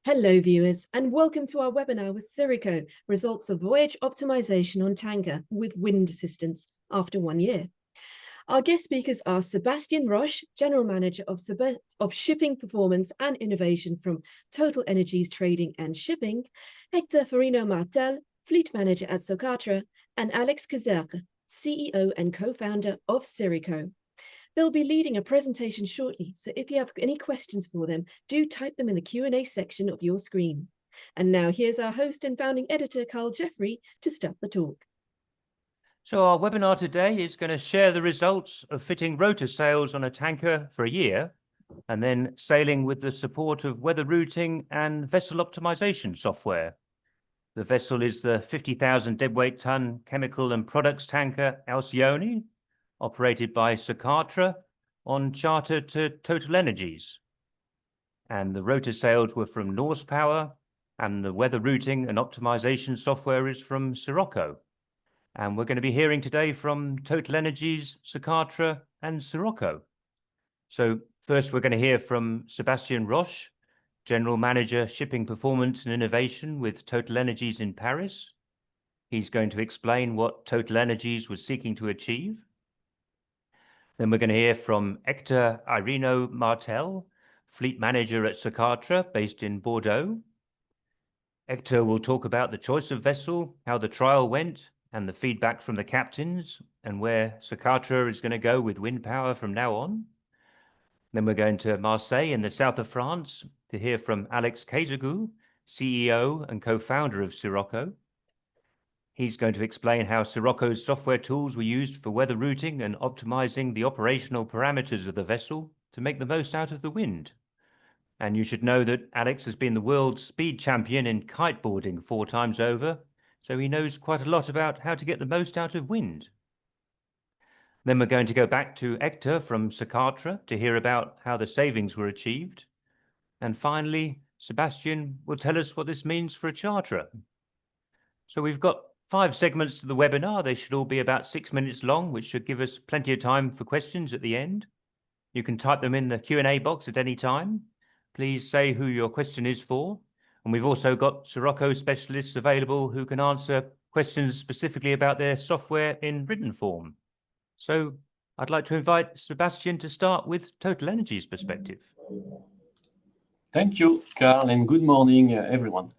Hello viewers and welcome to our webinar with Syroco, results of voyage optimization on tanker with wind assistance after 1 year. Our guest speakers are Sébastien Roche, General Manager of Shipping Performance and Innovation from TotalEnergies Trading and Shipping, Hector Firino Martell, Fleet Manager at Socatra, and Alex Caizergues, CEO and co-founder of Syroco. They'll be leading a presentation shortly, so if you have any questions for them, do type them in the Q&A section of your screen. And now here's our host and founding editor, Carl Jeffrey, to start the talk. So our webinar today is going to share the results of fitting rotor sails on a tanker for a year, and then sailing with the support of weather routing and vessel optimization software. The vessel is the 50,000 deadweight ton chemical and products tanker Alcyone, operated by Socatra on charter to TotalEnergies. And the rotor sails were from Norse Power, and the weather routing and optimization software is from Syroco. And we're going to be hearing today from TotalEnergies, Socatra and Syroco. So first we're going to hear from Sébastien Roche, General Manager Shipping Performance and Innovation with TotalEnergies in Paris. He's going to explain what TotalEnergies was seeking to achieve. Then we're going to hear from Hector Martell, Fleet Manager at Socatra, based in Bordeaux. Hector will talk about the choice of vessel, how the trial went, and the feedback from the captains, and where Socatra is going to go with wind power from now on. Then we're going to Marseille in the south of France to hear from Alex Caizergues, CEO and co-founder of Syroco. He's going to explain how Syroco's software tools were used for weather routing and optimizing the operational parameters of the vessel to make the most out of the wind. And you should know that Alex has been the world's speed champion in kiteboarding 4 times over, so he knows quite a lot about how to get the most out of wind. Then we're going to go back to Hector from Socatra to hear about how the savings were achieved. And finally, Sébastien will tell us what this means for a charterer. So we've got 5 segments to the webinar. They should all be about 6 minutes long, which should give us plenty of time for questions at the end. You can type them in the Q&A box at any time. Please say who your question is for. And we've also got Syroco specialists available who can answer questions specifically about their software in written form. So I'd like to invite Sébastien to start with TotalEnergies' perspective. Thank you, Carl, and good morning, everyone.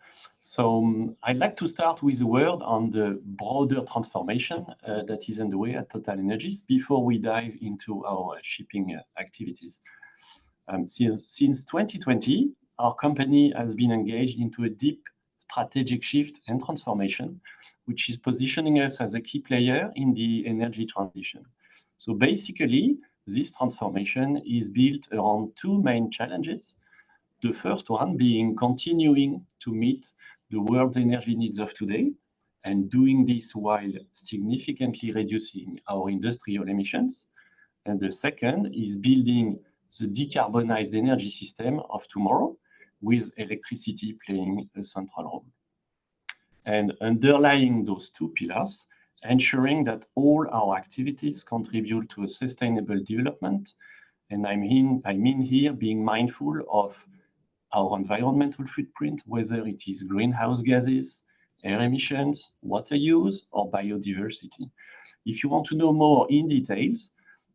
So I'd like to start with a word on the broader transformation that is underway at TotalEnergies before we dive into our shipping activities. Since 2020, our company has been engaged into a deep strategic shift and transformation, which is positioning us as a key player in the energy transition. So basically, this transformation is built around 2 main challenges. The first one being continuing to meet the world's energy needs of today, and doing this while significantly reducing our industrial emissions. And the second is building the decarbonized energy system of tomorrow, with electricity playing a central role. And underlying those 2 pillars, ensuring that all our activities contribute to a sustainable development. And I mean here being mindful of our environmental footprint, whether it is greenhouse gases, air emissions, water use, or biodiversity. If you want to know more in details,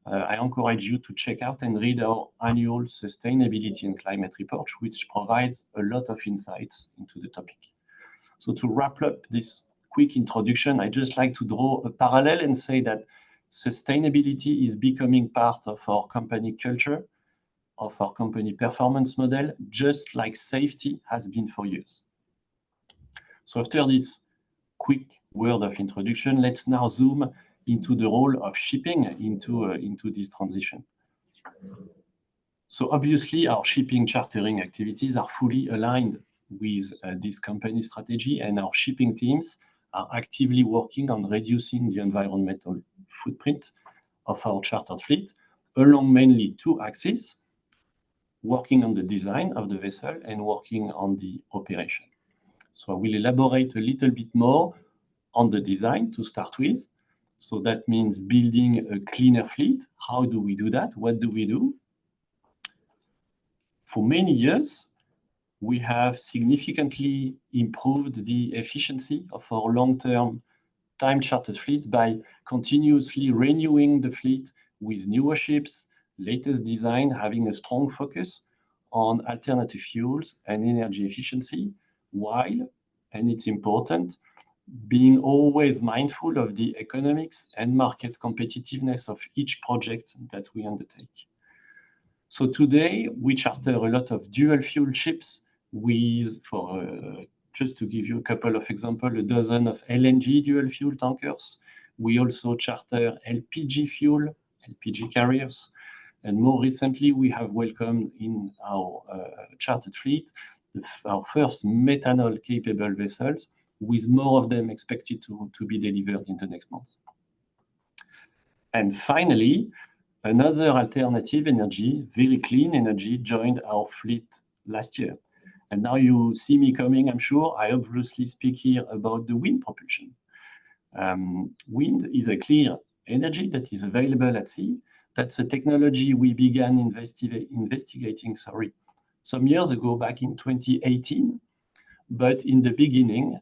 I encourage you to check out and read our annual Sustainability and Climate Report, which provides a lot of insights into the topic. So to wrap up this quick introduction, I'd just like to draw a parallel and say that sustainability is becoming part of our company culture, of our company performance model, just like safety has been for years. So after this quick word of introduction, let's now zoom into the role of shipping into this transition. So obviously our shipping chartering activities are fully aligned with this company strategy, and our shipping teams are actively working on reducing the environmental footprint of our chartered fleet along mainly 2 axes, working on the design of the vessel and working on the operation. So I will elaborate a little bit more on the design to start with. So that means building a cleaner fleet. How do we do that? What do we do? For many years, we have significantly improved the efficiency of our long-term time chartered fleet by continuously renewing the fleet with newer ships, latest design, having a strong focus on alternative fuels and energy efficiency, while, and it's important, being always mindful of the economics and market competitiveness of each project that we undertake. So today, we charter a lot of dual fuel ships with, just to give you a couple of examples, a dozen of LNG dual fuel tankers. We also charter LPG fuel, LPG carriers. And more recently, we have welcomed in our chartered fleet our first methanol-capable vessels, with more of them expected to be delivered in the next month. And finally, another alternative energy, very clean energy, joined our fleet last year. And now you see me coming, I'm sure. I obviously speak here about the wind propulsion. Wind is a clear energy that is available at sea. That's a technology we began investigating some years ago, back in 2018. But in the beginning,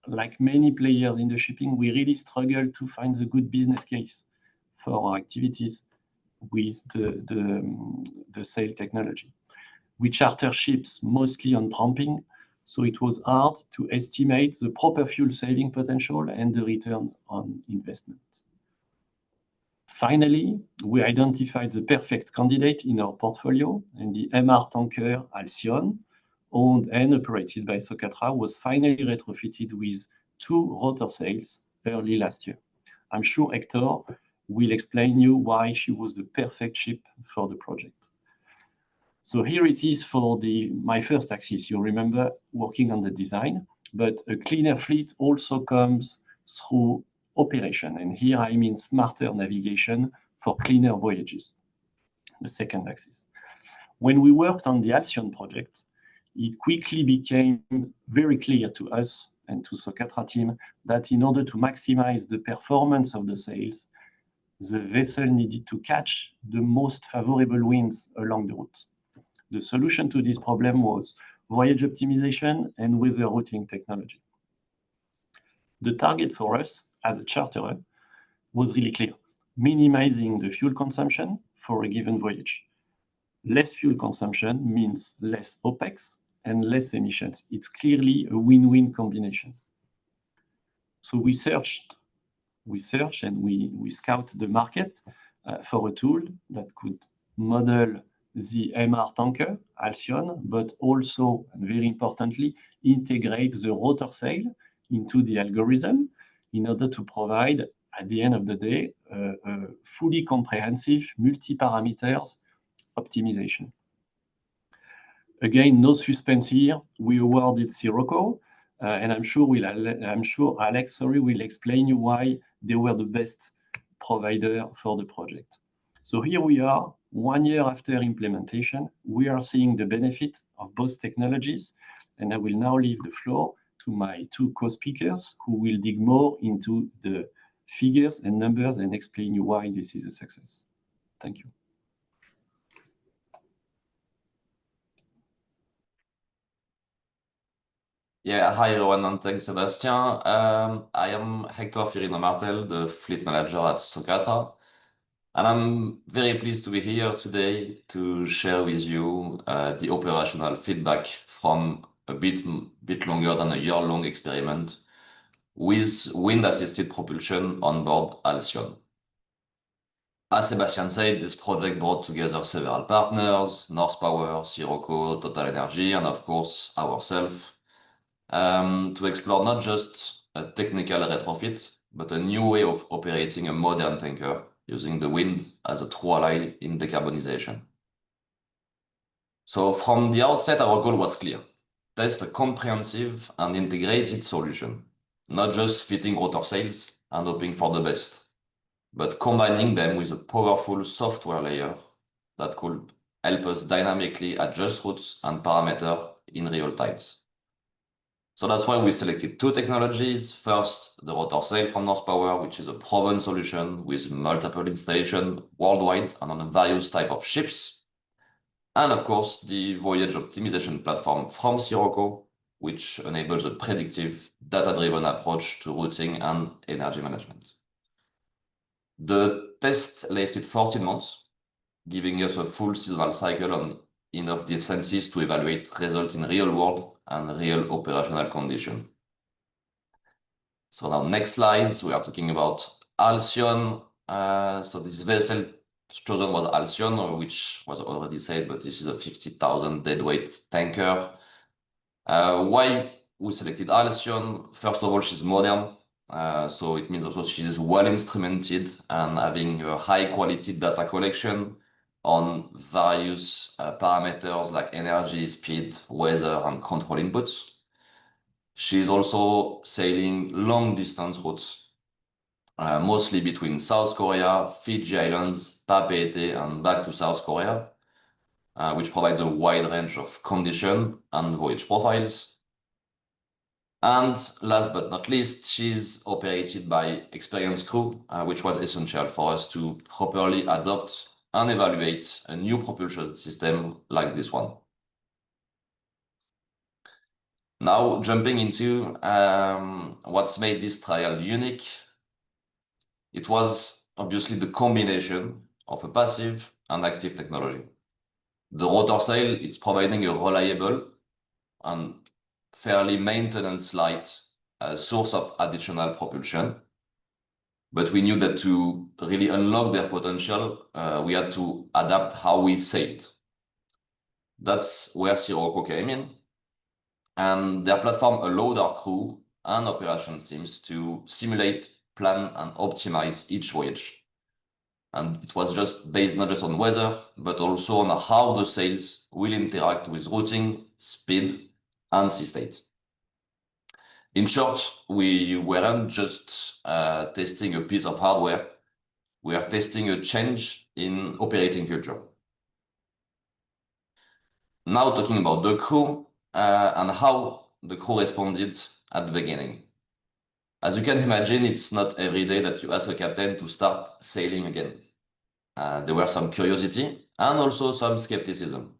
like many players in the shipping, we really struggled to find the good business case for our activities with the sail technology. We charter ships mostly on tramping, so it was hard to estimate the proper fuel saving potential and the return on investment. Finally, we identified the perfect candidate in our portfolio, and the MR tanker Alcyone, owned and operated by Socatra, was finally retrofitted with 2 rotor sails early last year. I'm sure Hector will explain you why she was the perfect ship for the project. So here it is for my first axis. You remember working on the design, but a cleaner fleet also comes through operation. And here I mean smarter navigation for cleaner voyages, the second axis. When we worked on the Alcyone project, it quickly became very clear to us and to Socatra team that in order to maximize the performance of the sails, the vessel needed to catch the most favorable winds along the route. The solution to this problem was voyage optimization and weather routing technology. The target for us as a charterer was really clear: minimizing the fuel consumption for a given voyage. Less fuel consumption means less OPEX and less emissions. It's clearly a win-win combination. So we searched and we scout the market for a tool that could model the MR tanker, Alcyone, but also, and very importantly, integrate the rotor sail into the algorithm in order to provide, at the end of the day, a fully comprehensive multi-parameters optimization. Again, no suspense here. We awarded Syroco, and I'm sure Alex will explain you why they were the best provider for the project. So here we are, 1 year after implementation. We are seeing the benefit of both technologies, and I will now leave the floor to my 2 co-speakers who will dig more into the figures and numbers and explain you why this is a success. Thank you. Yeah, hi everyone, and thanks, Sébastien. I am Hector Firino Martell, the fleet manager at Socatra, and I'm very pleased to be here today to share with you the operational feedback from a bit longer than a year-long experiment with wind-assisted propulsion on board Alcyone. As Sébastien said, this project brought together several partners: North Power, Syroco, TotalEnergies, and of course ourselves, to explore not just a technical retrofit, but a new way of operating a modern tanker using the wind as a true ally in decarbonization. So from the outset, our goal was clear: test a comprehensive and integrated solution, not just fitting rotor sails and hoping for the best, but combining them with a powerful software layer that could help us dynamically adjust routes and parameters in real times. So that's why we selected 2 technologies. First, the rotor sail from North Power, which is a proven solution with multiple installations worldwide and on various types of ships. and of course the voyage optimization platform from Syroco, which enables a predictive, data-driven approach to routing and energy management. The test lasted 14 months, giving us a full seasonal cycle on enough distances to evaluate results in real world and real operational condition. So now next slides, we are talking about Alcyone. So this vessel chosen was Alcyone, which was already said, but this is a 50,000 deadweight tanker. Why we selected Alcyone? First of all, she's modern. So it means also she's well instrumented and having a high quality data collection on various parameters like energy, speed, weather, and control inputs. She's also sailing long distance routes, mostly between South Korea, Fiji Islands, Papeete, and back to South Korea, which provides a wide range of condition and voyage profiles. And last but not least, she's operated by experienced crew, which was essential for us to properly adopt and evaluate a new propulsion system like this one. Now, jumping into what's made this trial unique, it was obviously the combination of a passive and active technology. The rotor sail, it's providing a reliable and fairly maintenance light source of additional propulsion. But we knew that to really unlock their potential, we had to adapt how we sailed. That's where Syroco came in. And their platform allowed our crew and operations teams to simulate, plan, and optimize each voyage. And it was just based not just on weather, but also on how the sails will interact with routing, speed, and sea state. In short, we weren't just testing a piece of hardware, we are testing a change in operating culture. Now talking about the crew and how the crew responded at the beginning. As you can imagine, it's not every day that you ask a captain to start sailing again. There were some curiosity and also some skepticism.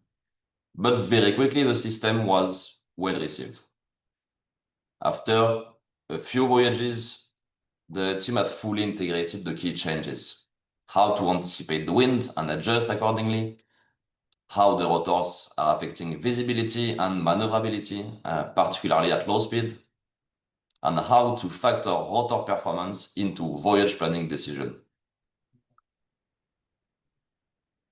But very quickly, the system was well received. After a few voyages, the team had fully integrated the key changes, how to anticipate the wind and adjust accordingly, how the rotors are affecting visibility and maneuverability, particularly at low speed, and how to factor rotor performance into voyage planning decision.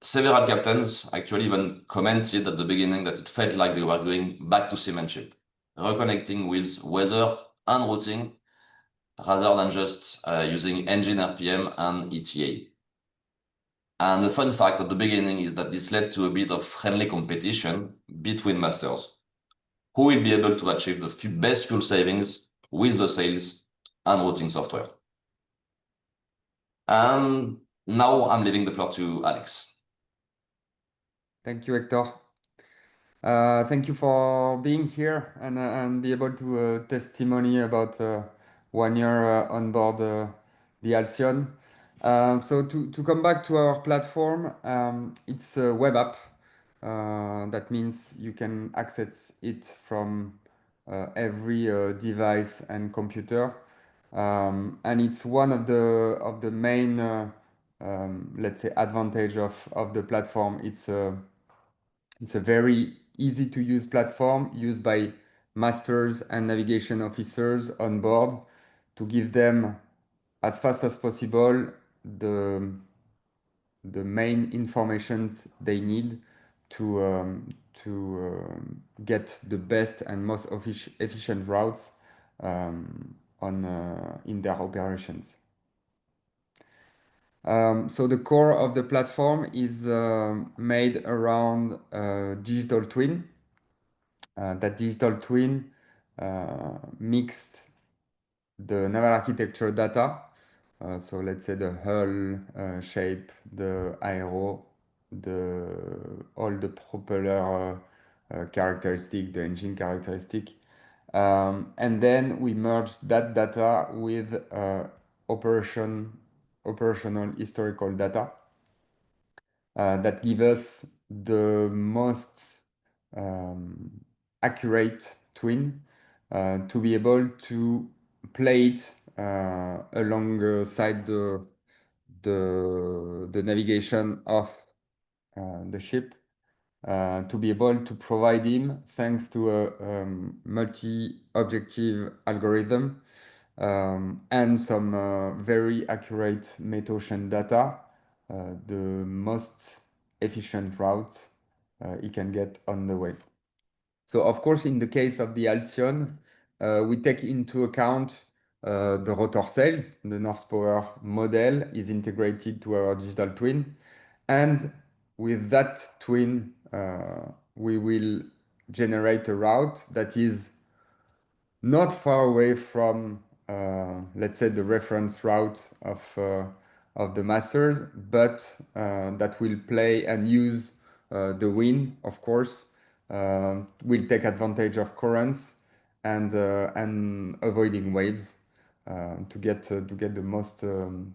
Several captains actually even commented at the beginning that it felt like they were going back to seamanship, reconnecting with weather and routing rather than just using engine RPM and ETA. And the fun fact at the beginning is that this led to a bit of friendly competition between masters, who will be able to achieve the best fuel savings with the sails and routing software. And now I'm leaving the floor to Alex. Thank you, Hector. Thank you for being here and be able to testimony about 1 year on board the Alcyone. So to come back to our platform, it's a web app. That means you can access it from every device and computer, and it's one of the main let's say advantage of the platform. It's a very easy to use platform used by masters and navigation officers on board to give them as fast as possible the main informations they need to get the best and most efficient routes in their operations. So the core of the platform is made around digital twin. That digital twin mixed the naval architecture data, so let's say the hull shape, the aero, all the propeller characteristic, the engine characteristic, and then we merged that data with operational historical data that give us the most accurate twin to be able to play it alongside the navigation of the ship, to be able to provide him, thanks to a multi-objective algorithm and some very accurate metocean data, the most efficient route he can get on the way. So of course, in the case of the Alcyone, we take into account the rotor sails. The North Power model is integrated to our digital twin. And with that twin, we will generate a route that is not far away from, let's say, the reference route of the masters, but that will play and use the wind, of course, will take advantage of currents and avoiding waves to get the most and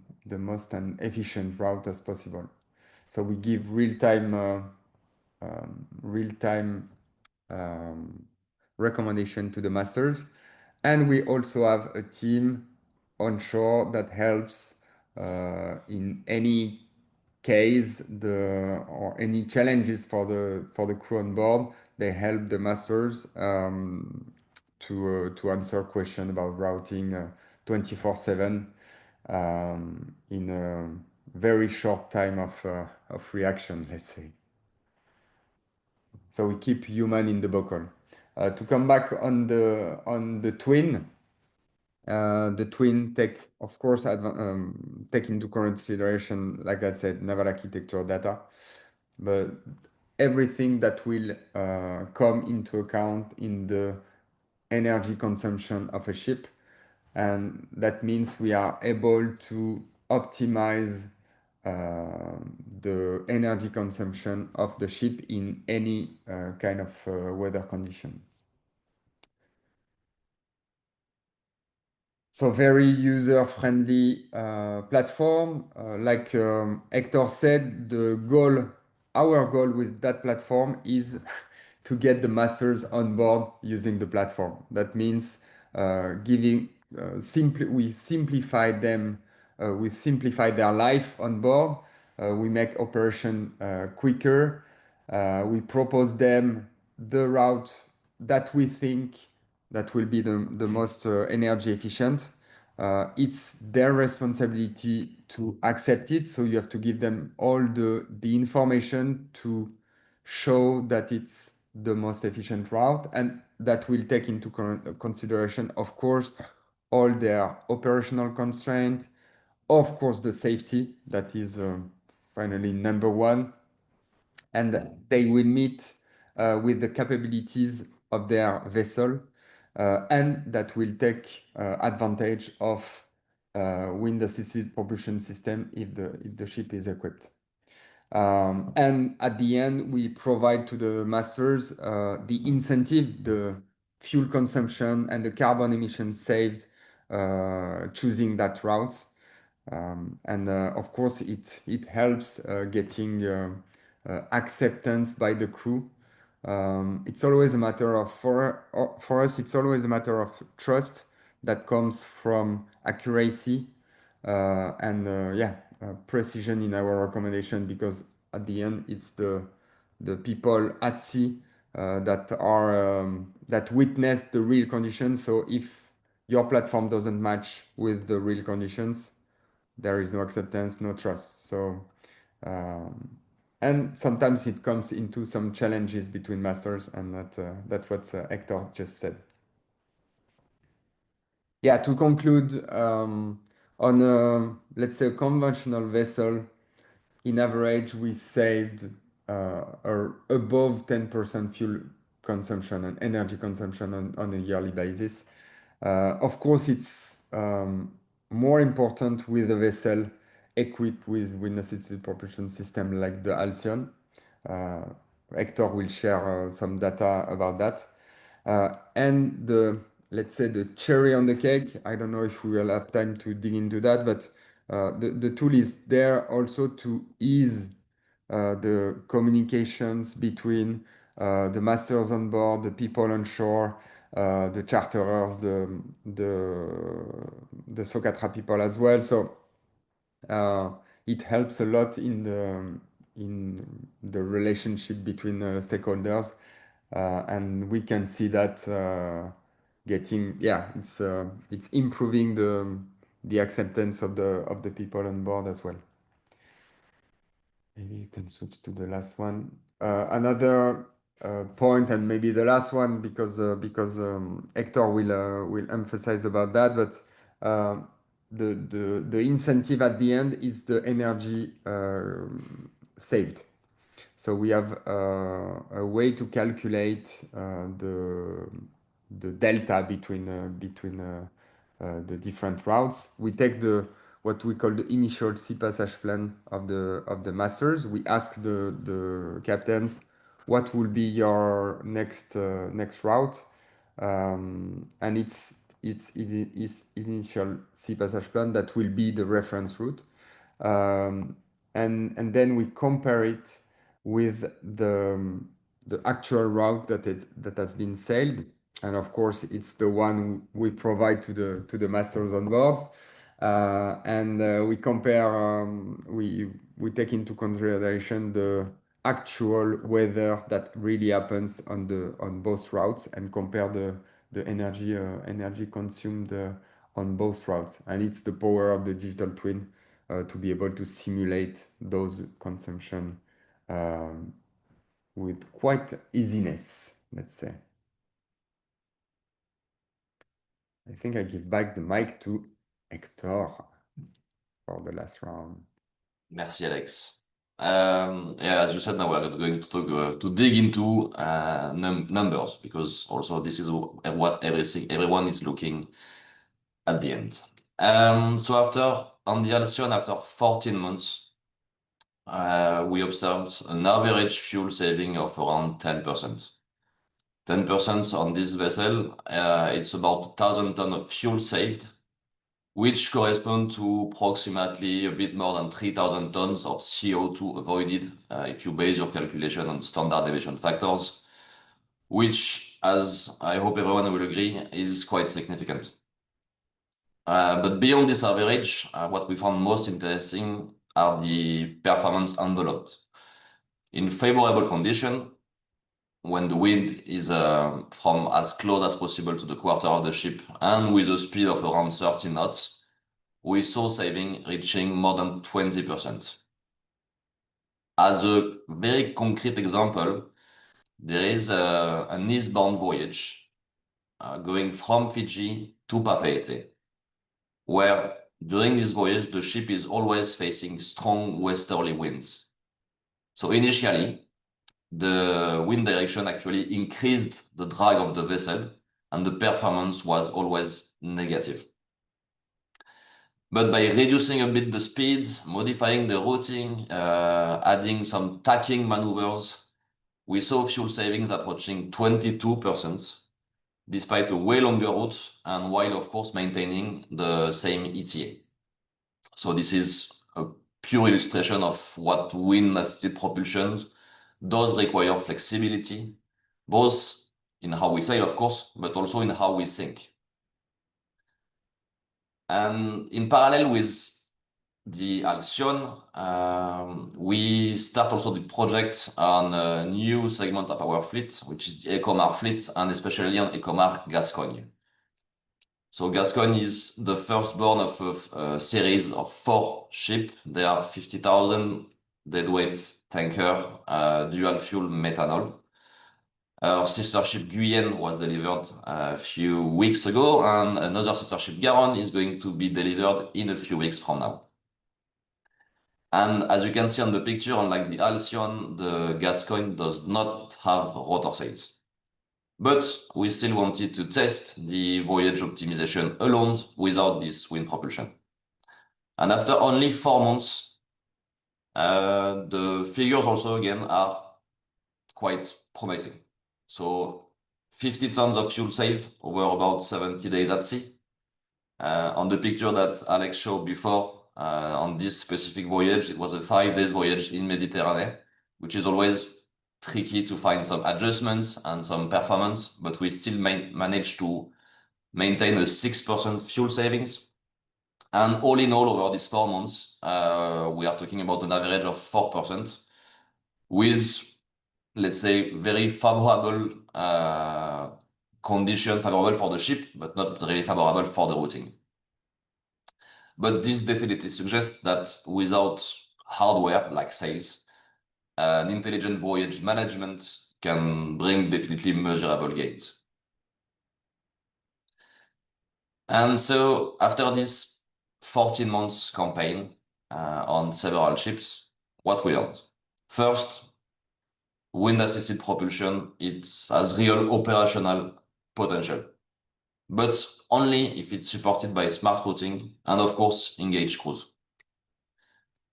efficient route as possible. So we give real-time recommendation to the masters. And we also have a team onshore that helps in any case or any challenges for the crew on board. They help the masters to answer questions about routing 24/7 in a very short time of reaction, let's say. So we keep human in the buckle. To come back on the twin, the twin take, of course, take into consideration, like I said, naval architecture data, but everything that will come into account in the energy consumption of a ship. And that means we are able to optimize the energy consumption of the ship in any kind of weather condition. So very user-friendly platform. Like Hector said, our goal with that platform is to get the masters on board using the platform. That means we simplify them, we simplify their life on board. We make operation quicker. We propose them the route that we think that will be the most energy efficient. It's their responsibility to accept it. So you have to give them all the information to show that it's the most efficient route, and that will take into consideration, of course, all their operational constraints, of course, the safety that is finally number one, and they will meet with the capabilities of their vessel, and that will take advantage of wind-assisted propulsion system if the ship is equipped. And at the end, we provide to the masters the incentive, the fuel consumption and the carbon emissions saved choosing that route. And of course, it helps getting acceptance by the crew. It's always a matter of, for us, it's always a matter of trust that comes from accuracy and precision in our recommendation, because at the end, it's the people at sea that witness the real conditions. So if your platform doesn't match with the real conditions, there is no acceptance, no trust. So, and sometimes it comes into some challenges between masters, and that's what Hector just said. Yeah, to conclude, on let's say a conventional vessel, in average, we saved above 10% fuel consumption and energy consumption on a yearly basis. Of course, it's more important with a vessel equipped with wind-assisted propulsion system like the Alcyone. Hector will share some data about that. And let's say the cherry on the cake, I don't know if we will have time to dig into that, but the tool is there also to ease the communications between the masters on board, the people on shore, the charterers, the Socatra people as well. So it helps a lot in the relationship between stakeholders, and we can see that it's improving the acceptance of the people on board as well. Maybe you can switch to the last one. Another point, and maybe the last one, because Hector will emphasize about that, but the incentive at the end is the energy saved. So we have a way to calculate the delta between the different routes. We take what we call the initial sea passage plan of the masters. We ask the captains, what will be your next route, and it's initial sea passage plan that will be the reference route, and then we compare it with the actual route that has been sailed, and of course it's the one we provide to the masters on board, and we compare. We take into consideration the actual weather that really happens on both routes, and compare the energy consumed on both routes, and it's the power of the digital twin to be able to simulate those consumption with quite easiness, let's say. I think I give back the mic to Hector for the last round. Merci, Alex. Yeah, as you said, now we're going to talk to dig into numbers, because also this is what everyone is looking at the end. So on the Alcyone, after 14 months, we observed an average fuel saving of around 10%. 10% on this vessel, it's about 1,000 tons of fuel saved, which correspond to approximately a bit more than 3,000 tons of CO2 avoided, if you base your calculation on standard deviation factors, which, as I hope everyone will agree, is quite significant. But beyond this average, what we found most interesting are the performance enveloped. In favorable condition, when the wind is from as close as possible to the quarter of the ship and with a speed of around 30 knots, we saw saving reaching more than 20%. As a very concrete example, there is an eastbound voyage going from Fiji to Papeete, where during this voyage, the ship is always facing strong westerly winds. So initially, the wind direction actually increased the drag of the vessel, and the performance was always negative. But by reducing a bit the speeds, modifying the routing, adding some tacking maneuvers, we saw fuel savings approaching 22%, despite a way longer route, and while of course maintaining the same ETA. So this is a pure illustration of what wind-assisted propulsion does require flexibility, both in how we sail, of course, but also in how we think. And in parallel with the Alcyone, we start also the project on a new segment of our fleet, which is the Ecomar fleet, and especially on Ecomar Gascogne. So Gascogne is the firstborn of a series of 4 ships. They are 50,000 deadweight tanker, dual fuel methanol. Our sister ship Guyenne was delivered a few weeks ago, and another sister ship Garonne is going to be delivered in a few weeks from now. And as you can see on the picture, unlike the Alcyone, the Gascogne does not have rotor sails. But we still wanted to test the voyage optimization alone without this wind propulsion. And after only 4 months, the figures also again are quite promising. So 50 tons of fuel saved over about 70 days at sea. On the picture that Alex showed before, On this specific voyage, it was a 5 days voyage in Mediterranean, which is always tricky to find some adjustments and some performance, but we still managed to maintain a 6% fuel savings. And all in all, over these 4 months, we are talking about an average of 4% with, let's say, very favorable condition, favorable for the ship, but not really favorable for the routing. But this definitely suggests that without hardware like sails, an intelligent voyage management can bring definitely measurable gains. And so after this 14 months campaign on several ships, what we learned? First, wind-assisted propulsion, it has real operational potential, but only if it's supported by smart routing and, of course, engaged crews.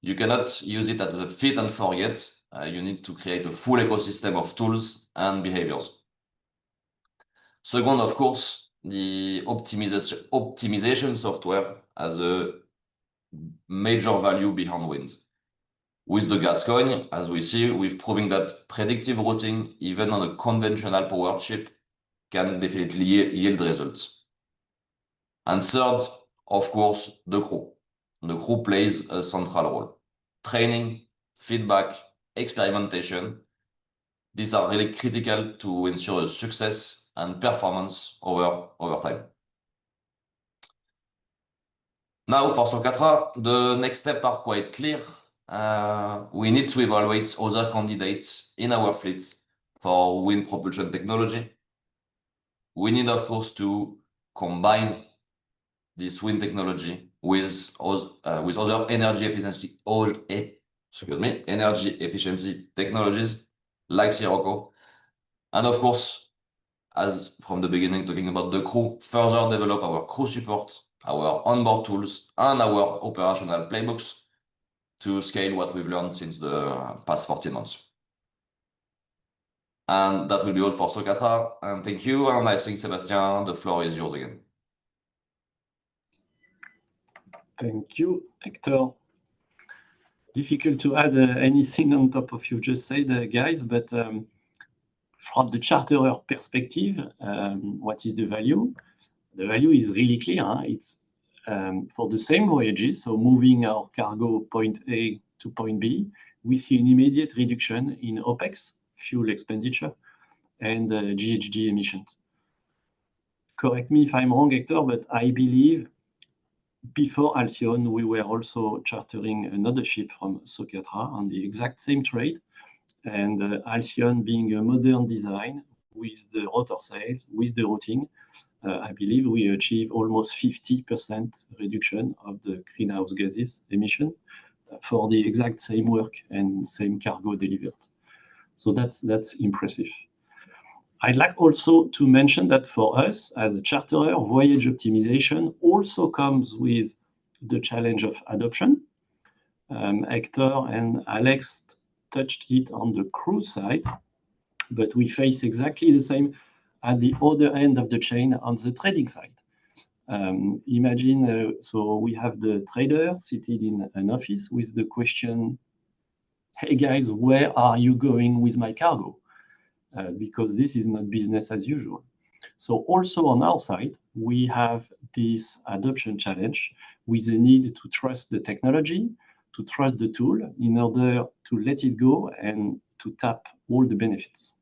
You cannot use it as a fit and forget. You need to create a full ecosystem of tools and behaviors. Second, of course, the optimization software has a major value behind wind. With the Gascogne, as we see, we've proven that predictive routing, even on a conventional powered ship, can definitely yield results. And third, of course, the crew. The crew plays a central role. Training, feedback, experimentation, these are really critical to ensure success and performance over time. Now for Socatra, the next steps are quite clear. We need to evaluate other candidates in our fleet for wind propulsion technology. We need, of course, to combine this wind technology with other energy efficiency technologies like Syroco. And of course, as from the beginning, talking about the crew, further develop our crew support, our onboard tools, and our operational playbooks to scale what we've learned since the past 14 months. And that will be all for Socatra. And thank you. And I think, Sébastien, the floor is yours again. Thank you, Hector. Difficult to add anything on top of you just said, guys, but from the charterer perspective, what is the value? The value is really clear. Huh? It's for the same voyages, so moving our cargo point A to point B, we see an immediate reduction in OPEX, fuel expenditure, and GHG emissions. Correct me if I'm wrong, Hector, but I believe before Alcyone, we were also chartering another ship from Socatra on the exact same trade. And Alcyone being a modern design with the rotor sails, with the routing, I believe we achieve almost 50% reduction of the greenhouse gases emission for the exact same work and same cargo delivered. So that's impressive. I'd like also to mention that for us as a charterer, voyage optimization also comes with the challenge of adoption. Hector and Alex touched it on the crew side, but we face exactly the same at the other end of the chain on the trading side. Imagine, so we have the trader seated in an office with the question, hey guys, where are you going with my cargo? Because this is not business as usual. So also on our side, we have this adoption challenge with the need to trust the technology, to trust the tool in order to let it go and to tap all the benefits.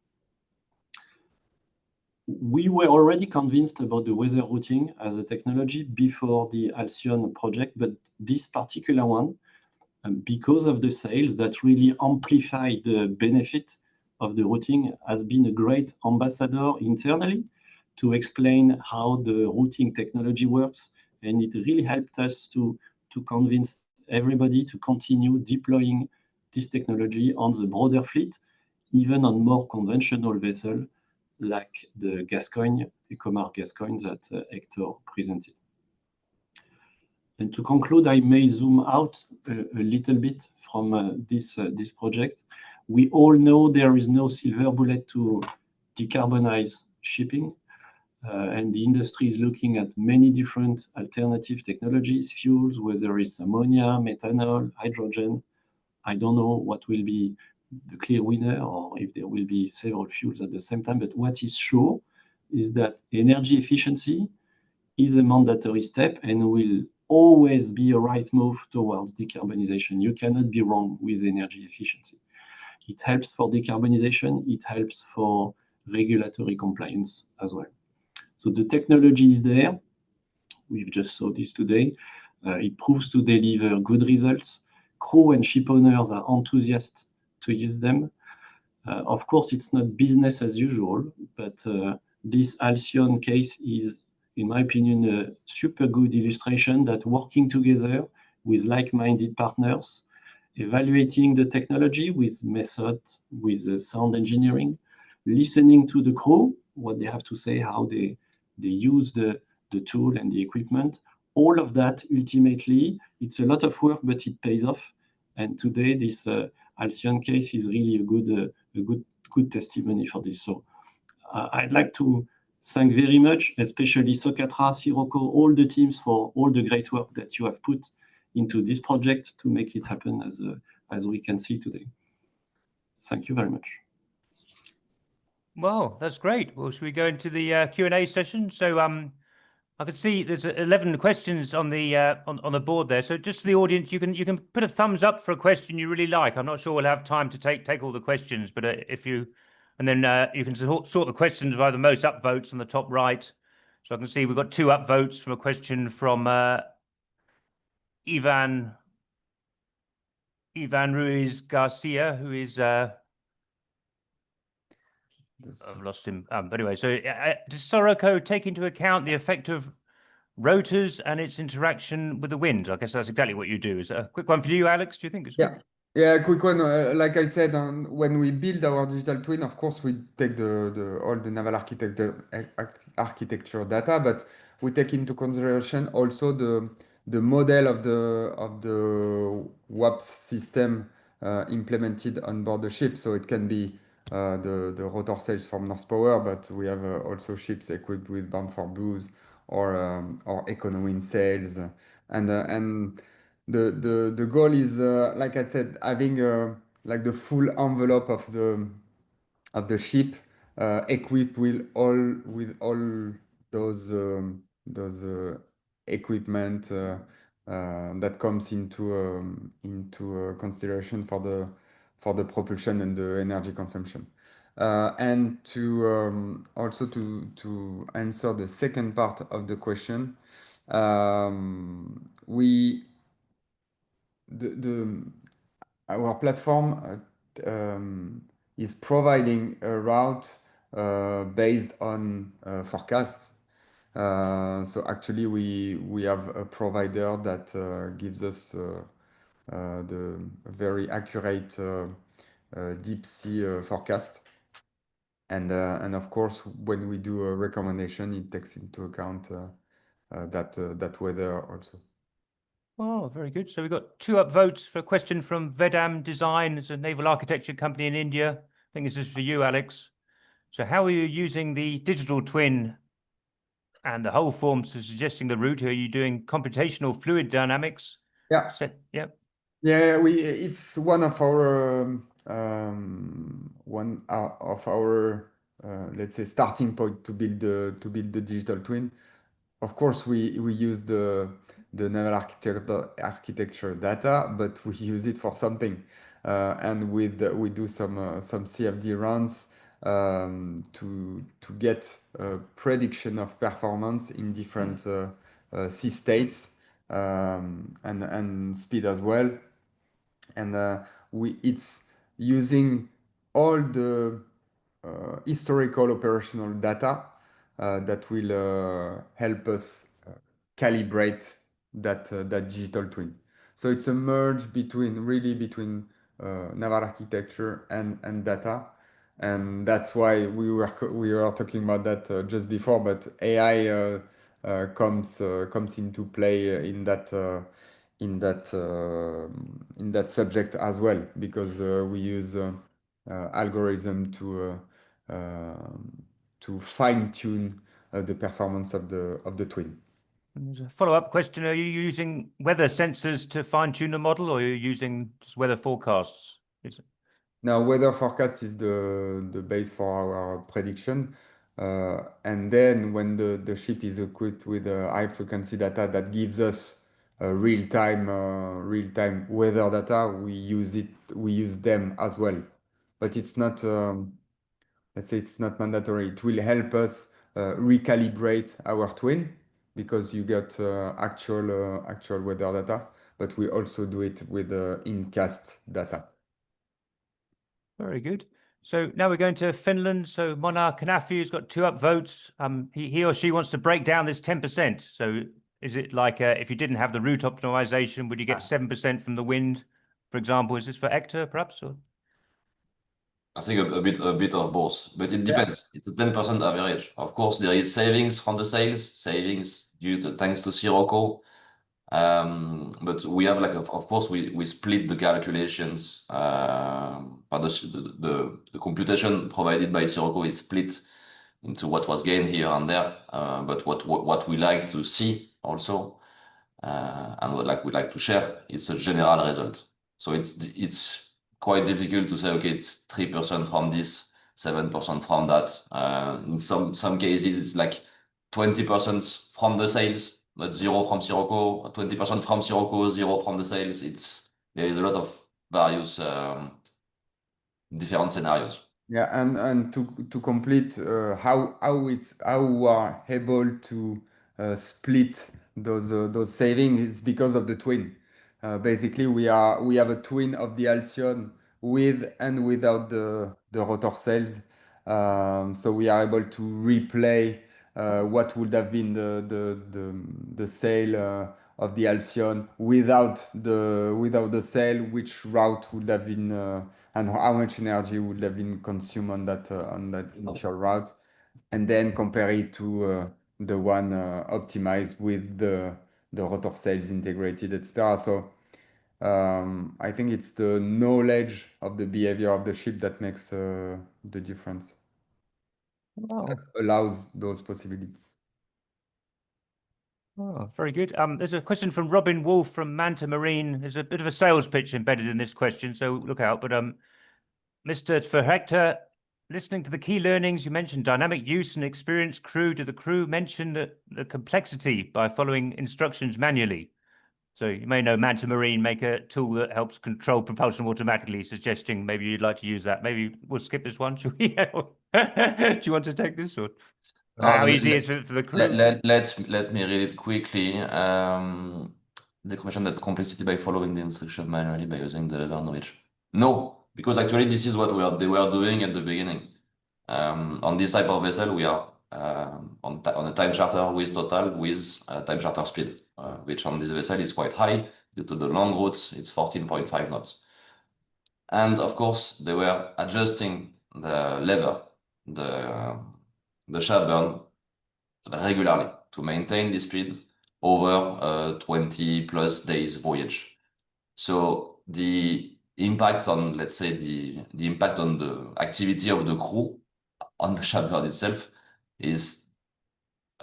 We were already convinced about the weather routing as a technology before the Alcyone project, but this particular one, because of the sails that really amplify the benefit of the routing, has been a great ambassador internally to explain how the routing technology works. And it really helped us to convince everybody to continue deploying this technology on the broader fleet, even on more conventional vessels like the Gascogne, Ecomar Gascogne that Hector presented. And to conclude, I may zoom out a little bit from this project. We all know there is no silver bullet to decarbonize shipping. and the industry is looking at many different alternative technologies, fuels, whether it's ammonia, methanol, hydrogen. I don't know what will be the clear winner or if there will be several fuels at the same time, but what is sure is that energy efficiency is a mandatory step and will always be a right move towards decarbonization. You cannot be wrong with energy efficiency. It helps for decarbonization, it helps for regulatory compliance as well. So the technology is there. We've just saw this today. It proves to deliver good results. Crew and ship owners are enthusiastic to use them. Of course, it's not business as usual, but this Alcyone case is, in my opinion, a super good illustration that working together with like-minded partners, evaluating the technology with method, with sound engineering, listening to the crew, what they have to say, how they use the tool and the equipment. All of that, ultimately, it's a lot of work, but it pays off. And today, this Alcyone case is really a good testimony for this. So I'd like to thank very much, especially Socatra, Syroco, all the teams for all the great work that you have put into this project to make it happen as we can see today. Thank you very much. Well, that's great. Well, should we go into the Q&A session? So I can see there's 11 questions on the on the board there. So just for the audience, you can put a thumbs up for a question you really like. I'm not sure we'll have time to take all the questions, but if you, and then you can sort the questions by the most upvotes on the top right. So I can see we've got 2 upvotes from a question from Ivan Ruiz Garcia, who is I've lost him. But anyway, so does Syroco take into account the effect of rotors and its interaction with the wind? I guess that's exactly what you do. Is a quick one for you, Alex? Do you think? Yeah, quick one. Like I said, when we build our digital twin, of course, we take all the naval architecture data, but we take into consideration also the model of the WAPS system implemented on board the ship. So it can be the rotor sails from North Power, but we have also ships equipped with Bound for Blues or Econowind sails, and the goal is, like I said, having like the full envelope of the ship equipped with all those equipment that comes into consideration for the propulsion and the energy consumption. And to also to answer the second part of the question, our platform is providing a route based on forecasts. So actually, we have a provider that gives us the very accurate deep sea forecast. And of course, when we do a recommendation, it takes into account that weather also. Oh, very good. So we've got 2 upvotes for a question from Vedam Design. It's a naval architecture company in India. I think this is for you, Alex. So how are you using the digital twin and the whole forms for suggesting the route? Are you doing computational fluid dynamics? Yeah. Yeah. Yeah, it's one of our let's say starting point to build the digital twin. Of course, we use the naval architecture data, but we use it for something, and we do some CFD runs to get a prediction of performance in different sea states and speed as well. And it's using all the historical operational data that will help us calibrate that digital twin. So it's a merge between naval architecture and data, and that's why we were talking about that just before. But AI comes into play in that subject as well, because we use algorithm to fine tune the performance of the twin. And there's a follow-up question. Are you using weather sensors to fine-tune the model, or are you using just weather forecasts? Now, weather forecast is the base for our prediction. And then when the ship is equipped with high frequency data that gives us real-time weather data, we use them as well. But it's not, let's say it's not mandatory. It will help us recalibrate our twin because you get actual weather data, but we also do it with in-cast data. Very good. So now we're going to Finland. So Mona Kanafi has got 2 upvotes. He or she wants to break down this 10%. So is it like if you didn't have the route optimization, would you get 7% from the wind, for example? Is this for Hector, perhaps? Or? I think a bit of both, but it depends. It's a 10% average. Of course, there is savings from the sales, savings thanks to Syroco. But we have of course we split the calculations. But the computation provided by Syroco is split into what was gained here and there. But what we like to see also, and what we like to share, it's a general result. So it's quite difficult to say, okay, it's 3% from this, 7% from that. In some cases, it's like 20% from the sales, but 0 from Syroco, 20% from Syroco, 0 from the sales. There is a lot of various different scenarios. Yeah, and to complete how we are able to split those savings is because of the twin. Basically, we have a twin of the Alcyone with and without the rotor sails. So we are able to replay what would have been the sail of the Alcyone without the sail, which route would have been and how much energy would have been consumed on that initial route, and then compare it to the one optimized with the rotor sails integrated, etc. So I think it's the knowledge of the behavior of the ship that makes the difference. Wow. That allows those possibilities. Oh, very good. There's a question from Robin Wolf from Manta Marine. There's a bit of a sales pitch embedded in this question, so look out. But for Hector, listening to the key learnings, you mentioned dynamic use and experienced crew. Did the crew mention the complexity by following instructions manually? So you may know Manta Marine make a tool that helps control propulsion automatically, suggesting maybe you'd like to use that. Maybe we'll skip this one. Should we? Do you want to take this one? How easy is it for the crew? Let me read it quickly. The question that complexity by following the instruction manually by using the lever knowledge. No, because actually this is what they were doing at the beginning. On this type of vessel, we are on a time charter with Total with time charter speed, which on this vessel is quite high due to the long routes. It's 14.5 knots. And of course, they were adjusting the lever, the shaft burn regularly to maintain the speed over 20 plus days voyage. So the impact on, let's say, the impact on the activity of the crew on the shaft burn itself is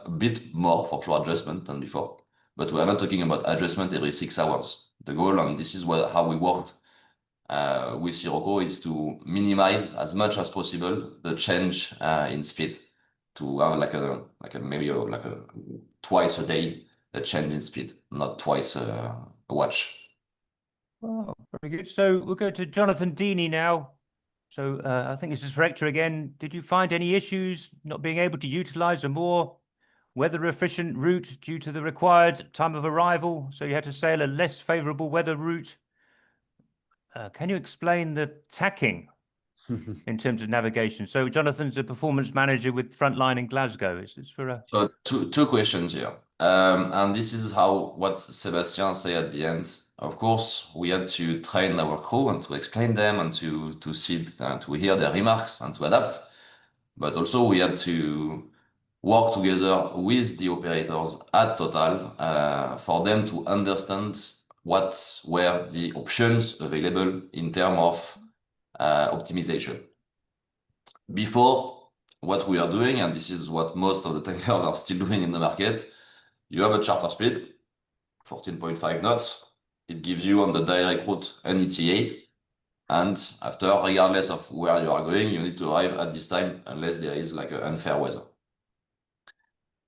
a bit more for sure adjustment than before. But we are not talking about adjustment every 6 hours. The goal, and this is how we worked with Syroco, is to minimize as much as possible the change in speed, to have maybe twice a day a change in speed, not twice a watch. Oh, very good. So we'll go to Jonathan Deeney now. So I think this is for Hector again. Did you find any issues not being able to utilize a more weather efficient route due to the required time of arrival? So you had to sail a less favorable weather route. Can you explain the tacking in terms of navigation? So Jonathan's a performance manager with Frontline in Glasgow. Is this for a... So two questions here. And this is what Sébastien said at the end. Of course, we had to train our crew and to explain them and to see to hear their remarks and to adapt. But also we had to work together with the operators at Total for them to understand what were the options available in terms of optimization. Before what we are doing, and this is what most of the tankers are still doing in the market, you have a charter speed, 14.5 knots. It gives you on the direct route an ETA. And after, regardless of where you are going, you need to arrive at this time unless there is like an unfair weather.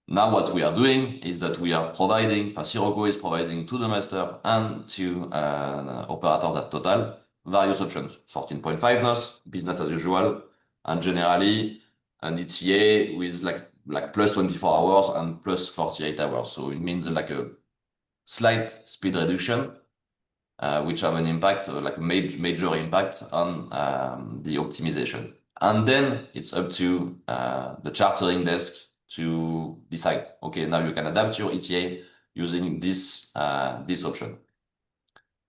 Now what we are doing is that we are providing, Syroco is providing to the master and to operators at Total various options, 14.5 knots, business as usual, and generally an ETA with like plus 24 hours and plus 48 hours. So it means like a slight speed reduction, which have an impact, like a major impact on the optimization. And then it's up to the chartering desk to decide, okay, now you can adapt your ETA using this option.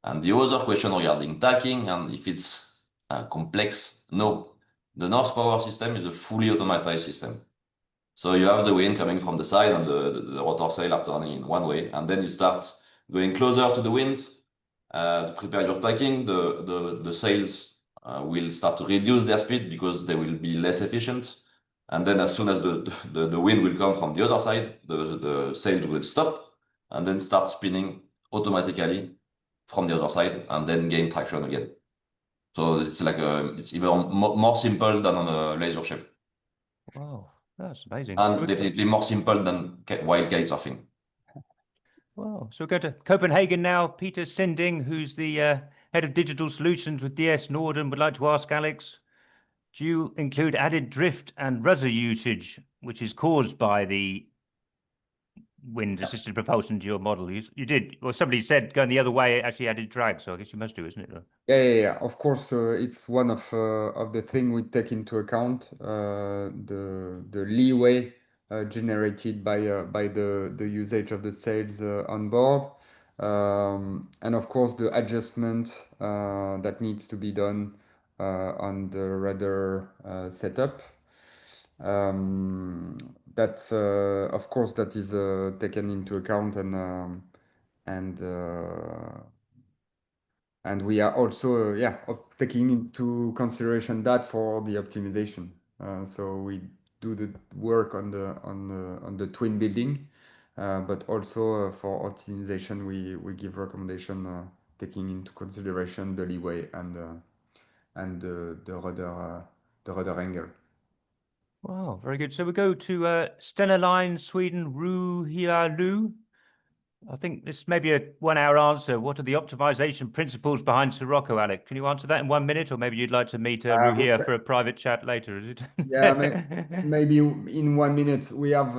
And the other question regarding tacking, and if it's complex, no. The North Power system is a fully automated system. So you have the wind coming from the side and the rotor sail are turning in one way, and then you start going closer to the wind to prepare your tacking. The sails will start to reduce their speed because they will be less efficient. And then as soon as the wind will come from the other side, the sails will stop and then start spinning automatically from the other side and then gain traction again. So it's like it's even more simple than on a laser ship. Wow, that's amazing. And definitely more simple than while kitesurfing. Wow. So we'll go to Copenhagen now. Peter Sinding, who's the head of digital solutions with DS Norden, would like to ask Alex, do you include added drift and rudder usage, which is caused by the wind-assisted propulsion to your model? You did. Well, somebody said going the other way actually added drag, so I guess you must do, isn't it? Yeah. Of course, it's one of the thing we take into account, the leeway generated by the usage of the sails on board, and of course the adjustment that needs to be done on the rudder setup. That's of course that is taken into account, and we are also taking into consideration that for the optimization. So we do the work on the twin building, but also for optimization we give recommendation taking into consideration the leeway and the rudder angle. Wow, very good. So we go to Stena Line, Sweden, Ruhialu. I think this may be a 1 hour answer. What are the optimization principles behind Syroco, Alec? Can you answer that in 1 minute? Or maybe you'd like to meet Ruhia for a private chat later, is it? Maybe in 1 minute. We have,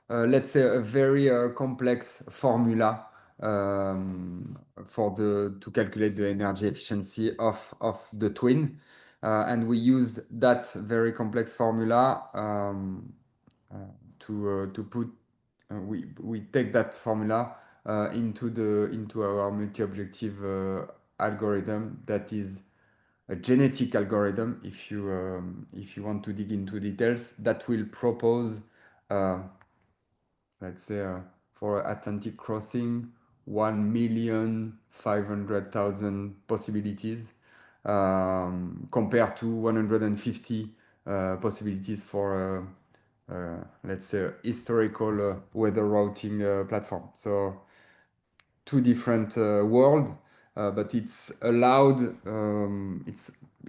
let's say, a very complex formula to calculate the energy efficiency of the twin. And we use that very complex formula to put, we take that formula into our multi-objective algorithm that is a genetic algorithm, if you want to dig into details, that will propose, let's say, for Atlantic crossing, 1,500,000 possibilities compared to 150 possibilities for, let's say, historical weather routing platform. So two different worlds. But it's allowed.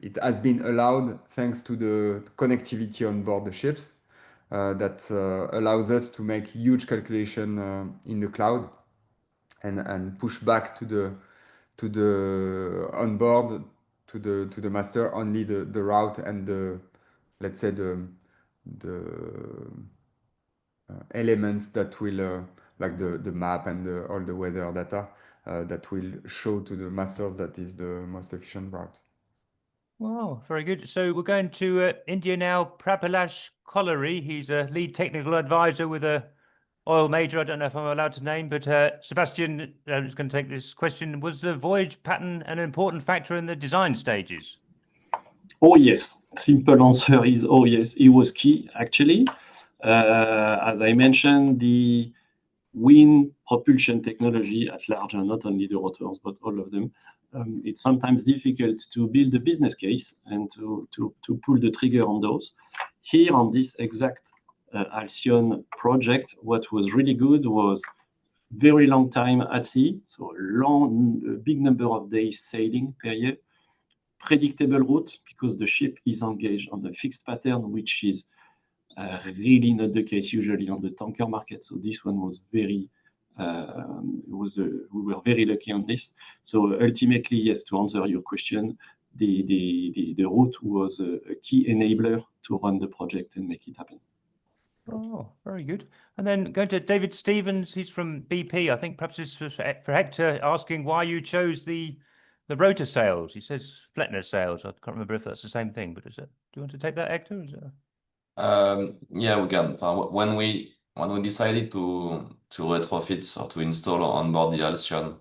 It has been allowed thanks to the connectivity on board the ships that allows us to make huge calculation in the cloud and push back to the on board to the master only the route and the, let's say, the elements that will like the map and all the weather data that will show to the masters that is the most efficient route. Wow, very good. So we're going to India now. Prabhalash Colliery, he's a lead technical advisor with a oil major. I don't know if I'm allowed to name, but Sébastien is going to take this question. Was the voyage pattern an important factor in the design stages? Oh yes, simple answer is oh yes, it was key actually. As I mentioned, the wind propulsion technology at large, and not only the rotors, but all of them, it's sometimes difficult to build a business case and to pull the trigger on those. Here on this exact Alcyone project, what was really good was very long time at sea, so a big number of days sailing per year, predictable route because the ship is engaged on a fixed pattern, which is really not the case usually on the tanker market. So this one was very, we were very lucky on this. So ultimately, yes, to answer your question, the route was a key enabler to run the project and make it happen. Oh, very good. And then going to David Stevens, he's from BP. I think perhaps this is for Hector, asking why you chose the rotor sails. He says Flettner sails. I can't remember if that's the same thing, but is it? Do you want to take that, Hector? Yeah, we can. When we decided to retrofit or to install on board the Alcyone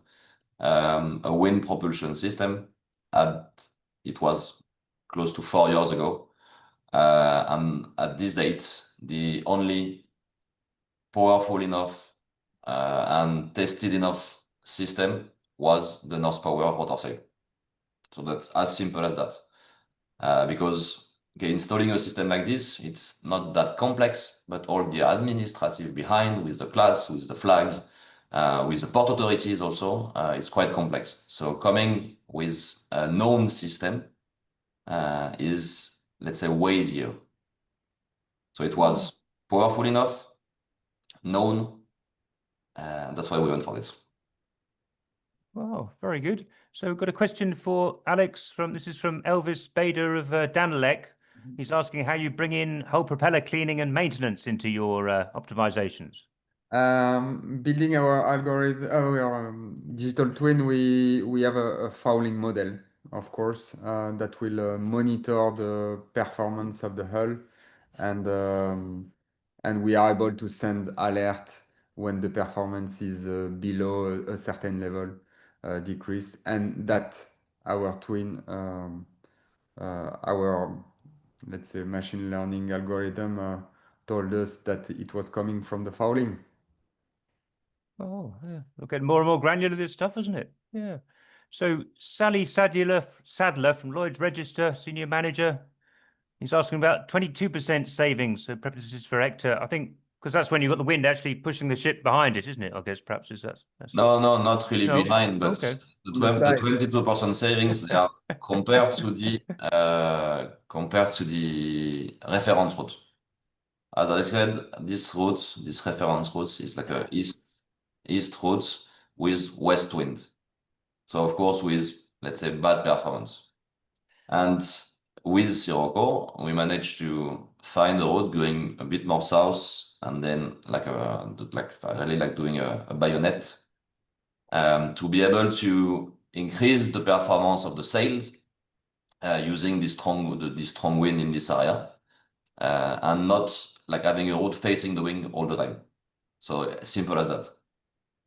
a wind propulsion system, it was close to 4 years ago, and at this date, the only powerful enough and tested enough system was the North Power rotor sail. So that's as simple as that. Because installing a system like this, it's not that complex, but all the administrative behind with the class, with the flag, with the port authorities also, it's quite complex. So coming with a known system is, let's say, way easier. So it was powerful enough, known, that's why we went for this. Wow, very good. So we've got a question for Alex this is from Elvis Bader of Danelec. He's asking how you bring in whole propeller cleaning and maintenance into your optimizations. Building our algorithm, our digital twin, we have a fouling model, of course, that will monitor the performance of the hull, and we are able to send alert when the performance is below a certain level, decrease, and that our twin, our, let's say, machine learning algorithm told us that it was coming from the fouling. Oh, yeah. We're getting more and more granular this stuff, isn't it? Yeah. So Sally Sadler from Lloyd's Register, Senior Manager, he's asking about 22% savings. So perhaps this is for Hector. I think because that's when you've got the wind actually pushing the ship behind it, isn't it? I guess perhaps is that's No, not really No? behind, but Okay. the 22% savings, they are compared to the reference route. As I said, this reference route is like a east route with west wind. So of course with, let's say, bad performance. And with Syroco, we managed to find a route going a bit more south, and then really like doing a bayonet to be able to increase the performance of the sail using this strong wind in this area, and not like having a route facing the wind all the time. So simple as that.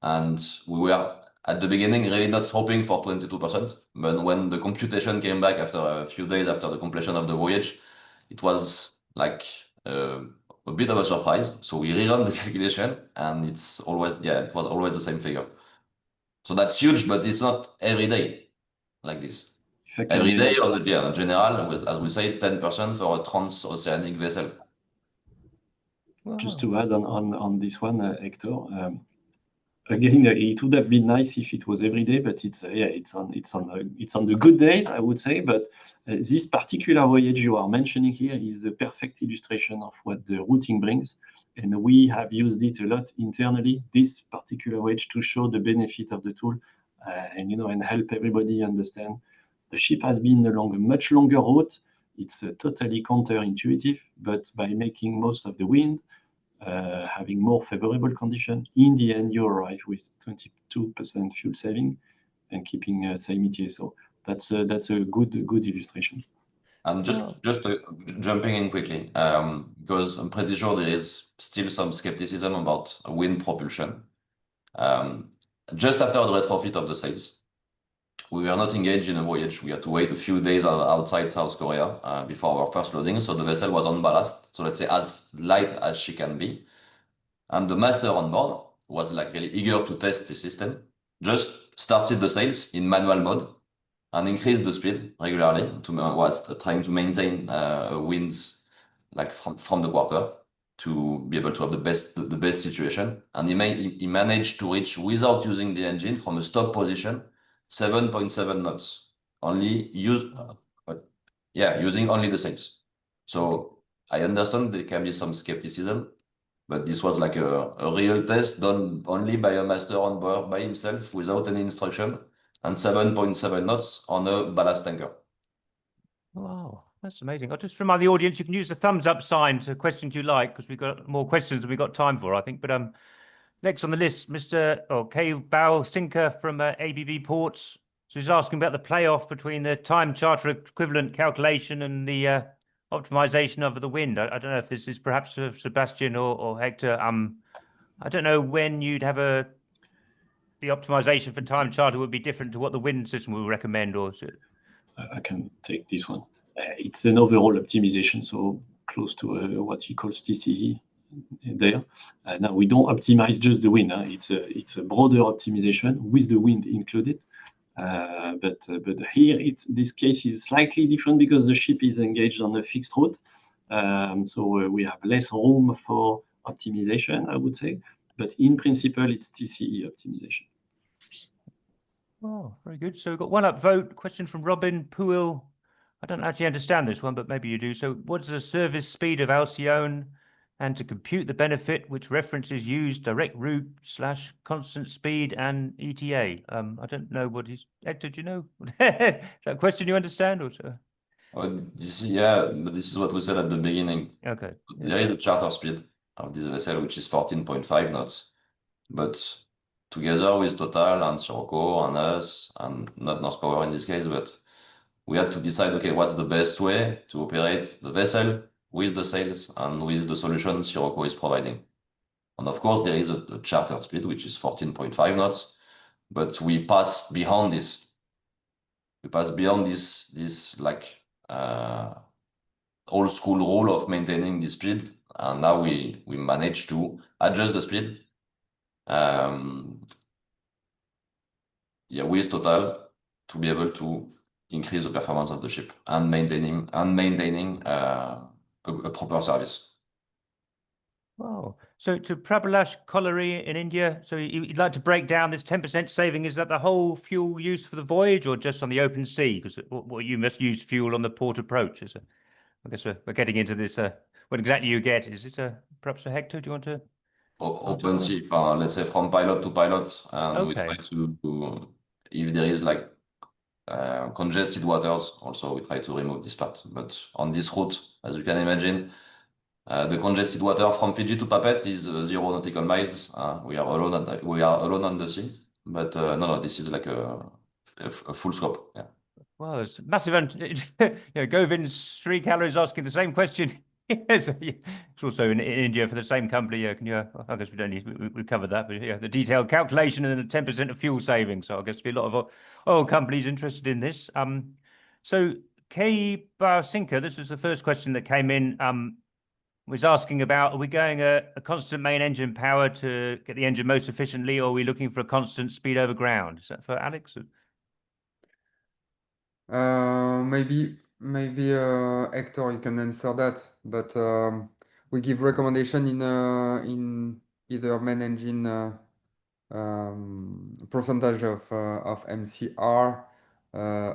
And we were at the beginning really not hoping for 22%, but when the computation came back after a few days after the completion of the voyage, it was like a bit of a surprise. So we rerun the calculation, and it was always the same figure. So that's huge, but it's not every day like this. Every day, in general, as we say, 10% for a transoceanic vessel. Wow. Just to add on this one, Hector, again, it would have been nice if it was every day, but it's on the good days, I would say. But this particular voyage you are mentioning here is the perfect illustration of what the routing brings, and we have used it a lot internally. This particular voyage to show the benefit of the tool, and help everybody understand. The ship has been along a much longer route. It's totally counterintuitive, but by making most of the wind, having more favorable conditions, in the end you arrive with 22% fuel saving and keeping same ETA. So that's a good illustration. And just jumping in quickly, because I'm pretty sure there is still some skepticism about wind propulsion. Just after the retrofit of the sails, we were not engaged in a voyage. We had to wait a few days outside South Korea before our first loading. So the vessel was on ballast. So let's say as light as she can be. And the master on board was like really eager to test the system. Just started the sails in manual mode and increased the speed regularly. Was trying to maintain winds like from the quarter to be able to have the best situation. And he managed to reach, without using the engine from a stop position, 7.7 knots. Using only the sails. So I understand there can be some skepticism, but this was like a real test done only by a master on board by himself without any instruction, and 7.7 knots on a ballast tanker. Wow, that's amazing. I'll just remind the audience, you can use the thumbs up sign to questions you like, because we've got more questions than we've got time for, I think. But next on the list, Mr. Caizergues from ABB Ports. So he's asking about the playoff between the time charter equivalent calculation and the optimization of the wind. I don't know if this is perhaps Sébastien or Hector. I don't know when you'd have the optimization for time charter would be different to what the wind system will recommend, or is it? I can take this one. It's an overall optimization, so close to what he calls TCE there. Now we don't optimize just the wind. It's a broader optimization with the wind included. But here, this case is slightly different because the ship is engaged on a fixed route. So we have less room for optimization, I would say. But in principle, it's TCE optimization. Oh, very good. So we've got one upvote question from Robin Puil. I don't actually understand this one, but maybe you do. So what is the service speed of Alcyone? And to compute the benefit, which references use direct route / constant speed and ETA? I don't know what is. Hector, do you know? Is that a question you understand? Or so? But this is what we said at the beginning. Okay. There is a charter speed of this vessel, which is 14.5 knots. But together with Total and Syroco and us, and not North Power in this case, but we had to decide, okay, what's the best way to operate the vessel with the sails and with the solution Syroco is providing. And of course, there is a charter speed, which is 14.5 knots, but we pass beyond this. We pass beyond this like old school rule of maintaining the speed, and now we manage to adjust the speed. With Total to be able to increase the performance of the ship and maintaining a proper service. Wow. So to Prabalash Colliery in India, so you'd like to break down this 10% saving. Is that the whole fuel use for the voyage or just on the open sea? Because you must use fuel on the port approach. I guess we're getting into this. What exactly you get? Is it perhaps a Hector? Do you want to? Open sea, let's say from pilot to pilot, and Okay. we try to if there is like congested waters, also we try to remove this part. But on this route, as you can imagine, the congested water from Fiji to Papet is 0 nautical miles. We are alone on the sea. But no, this is like a full scope. Yeah. Well, it's massive. Govind's 3 calories asking the same question. Yes, it's also in India for the same company. Can you? I guess we don't need. We covered that, but yeah, the detailed calculation and the 10% of fuel savings. So I guess there'll be a lot of oil companies interested in this. So K Barsinka, this was the first question that came in. Was asking about: are we going a constant main engine power to get the engine most efficiently, or are we looking for a constant speed over ground? Is that for Alex? Maybe Hector, you can answer that. But we give recommendation in either main engine percentage of MCR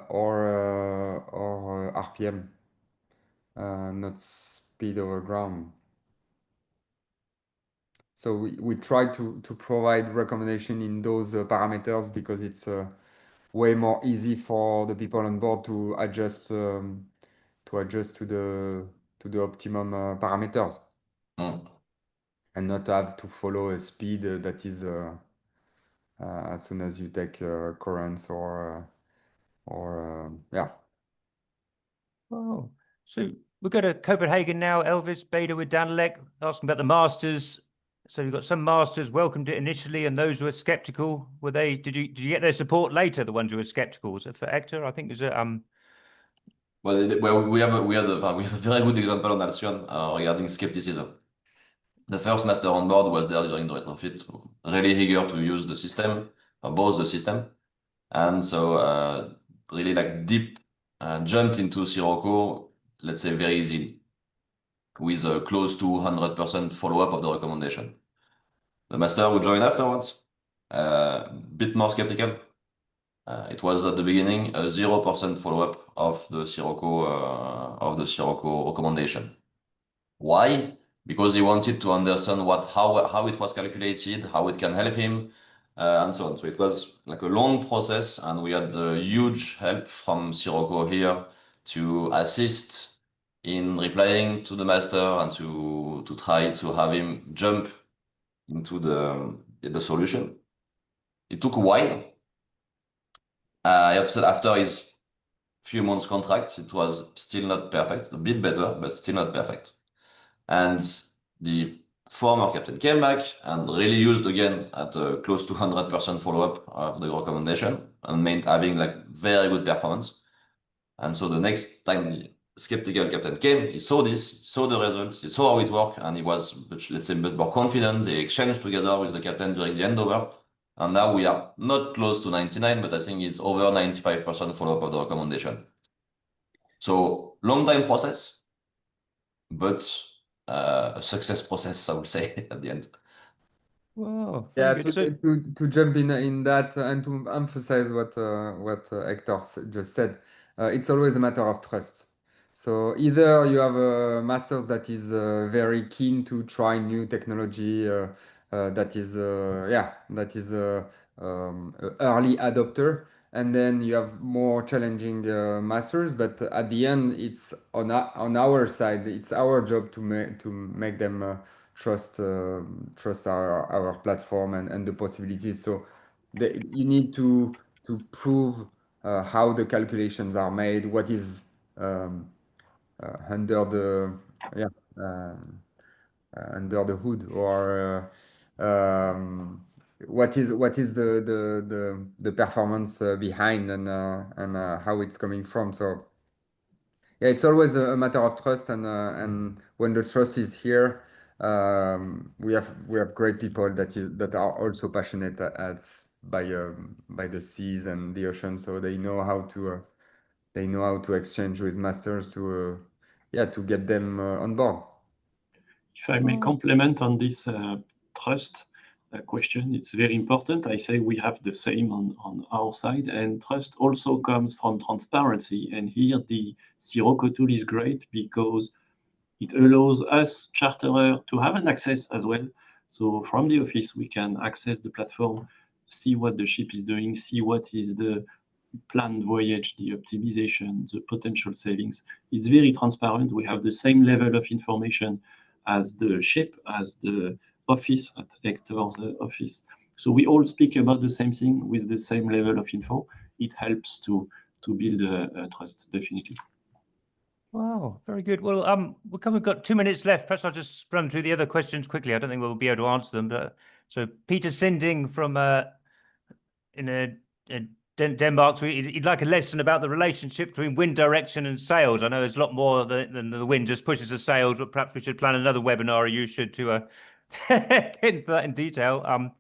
or RPM, not speed over ground. So we try to provide recommendation in those parameters because it's way more easy for the people on board to adjust to the optimum parameters and not have to follow a speed that is as soon as you take currents or yeah. Oh, so we'll go to Copenhagen now. Elvis Bader with Danilek asking about the masters. So you've got some masters welcomed it initially, and those who were skeptical. Were they? Did you get their support later? The ones who were skeptical. Was it for Hector? I think is it Well, we have a very good example on Alcyone regarding skepticism. The first master on board was there during the retrofit, really eager to use the system, both the system, and so really like deep jumped into Syroco, let's say very easily. with a close to 100% follow-up of the recommendation. The master who joined afterwards, bit more skeptical. It was at the beginning a 0% follow-up of the Syroco recommendation. Why? Because he wanted to understand how it was calculated, how it can help him, and so on. So it was like a long process, and we had huge help from Syroco here to assist in replying to the master and to try to have him jump into the solution. It took a while. I have to say after his few months contract, it was still not perfect, a bit better, but still not perfect. And the former captain came back and really used again at close to 100% follow-up of the recommendation and meant having like very good performance. And so the next time the skeptical captain came, he saw this, he saw the results, he saw how it worked, and he was, let's say, a bit more confident. They exchanged together with the captain during the handover. And now we are not close to 99, but I think it's over 95% follow-up of the recommendation. So long time process, but a success process, I would say, at the end. Wow, Yeah, very good. So, to jump in that and to emphasize what Hector just said, it's always a matter of trust. So either you have a masters that is very keen to try new technology, that is a early adopter, and then you have more challenging masters. But at the end, it's on our side. It's our job to make them trust our platform and the possibilities. So you need to prove how the calculations are made, what is under the under the hood, or what is the performance behind, and how it's coming from. So yeah, it's always a matter of trust, and when the trust is here, we have great people that are also passionate by the seas and the ocean, so they know how to exchange with masters to get them on board. If I may complement on this trust question, it's very important. I say we have the same on our side, and trust also comes from transparency. And here the Syroco tool is great because it allows us charterer to have an access as well. So from the office, we can access the platform, see what the ship is doing, see what is the planned voyage, the optimization, the potential savings. It's very transparent. We have the same level of information as the ship, as the office at Hector's office. So we all speak about the same thing with the same level of info. It helps to build a trust, definitely. wow, very good. Well, we've got 2 minutes left. Perhaps I'll just run through the other questions quickly. I don't think we'll be able to answer them. But so Peter Sinding from Denmark, so he'd like a lesson about the relationship between wind direction and sails. I know there's a lot more than the wind just pushes the sails, but perhaps we should plan another webinar, or you should, to get into that in detail.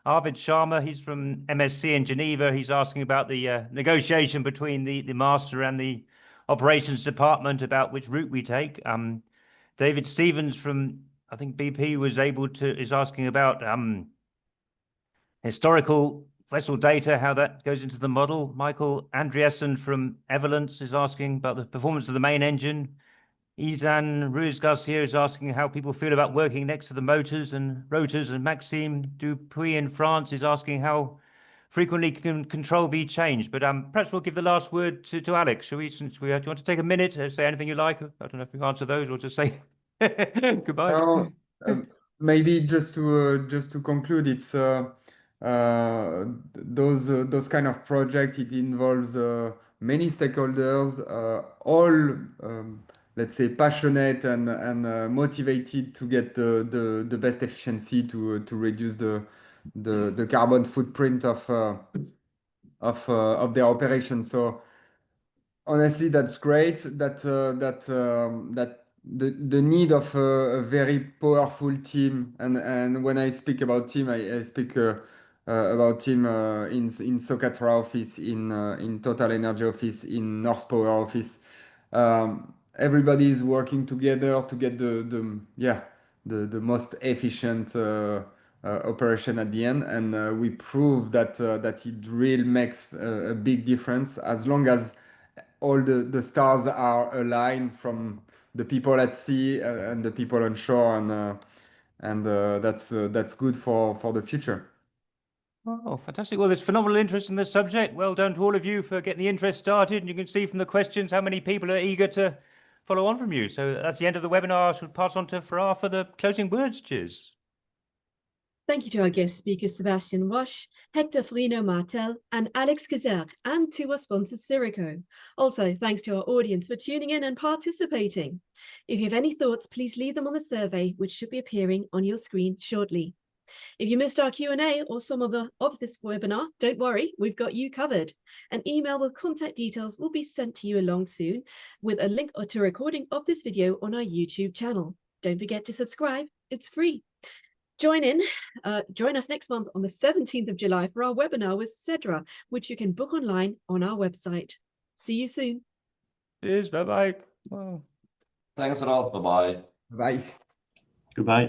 Arvid Sharma, he's from MSc in Geneva. He's asking about the negotiation between the master and the operations department about which route we take. David Stevens from, I think, BP is asking about historical vessel data, how that goes into the model. Michael Andreasen from Evolence is asking about the performance of the main engine. Izan Ruizgas here is asking how people feel about working next to the motors and rotors. And Maxime Dupuy in France is asking how frequently can control be changed. But perhaps we'll give the last word to Alex. Shall we? Do you want to take a minute to say anything you like? I don't know if you answer those or just say goodbye. No, maybe just to conclude, it's those kind of project. It involves many stakeholders, all let's say passionate and motivated to get the best efficiency to reduce the carbon footprint of their operation. So honestly, that's great. That the need of a very powerful team, and when I speak about team, I speak about team in Socatra office, in TotalEnergies office, in North Power office. everybody is working together to get the most efficient operation at the end, and we prove that it really makes a big difference as long as all the stars are aligned, from the people at sea and the people on shore, and that's good for the future. Oh, fantastic. Well, there's phenomenal interest in this subject. Well done to all of you for getting the interest started. And you can see from the questions how many people are eager to follow on from you. So that's the end of the webinar. I should pass on to Farah for the closing words. Cheers. Thank you to our guest speakers, Sébastien Roche, Hector Firino Martell, and Alex Caizergues, and to our sponsors, Syroco. Also, thanks to our audience for tuning in and participating. If you have any thoughts, please leave them on the survey, which should be appearing on your screen shortly. If you missed our Q&A or some of this webinar, don't worry, we've got you covered. An email with contact details will be sent to you along soon with a link to a recording of this video on our YouTube channel. Don't forget to subscribe, it's free. Join us next month on the 17th of July for our webinar with Cedra, which you can book online on our website. See you soon. Cheers. Bye-bye. Wow. Thanks a lot. Bye-bye. Bye. Goodbye.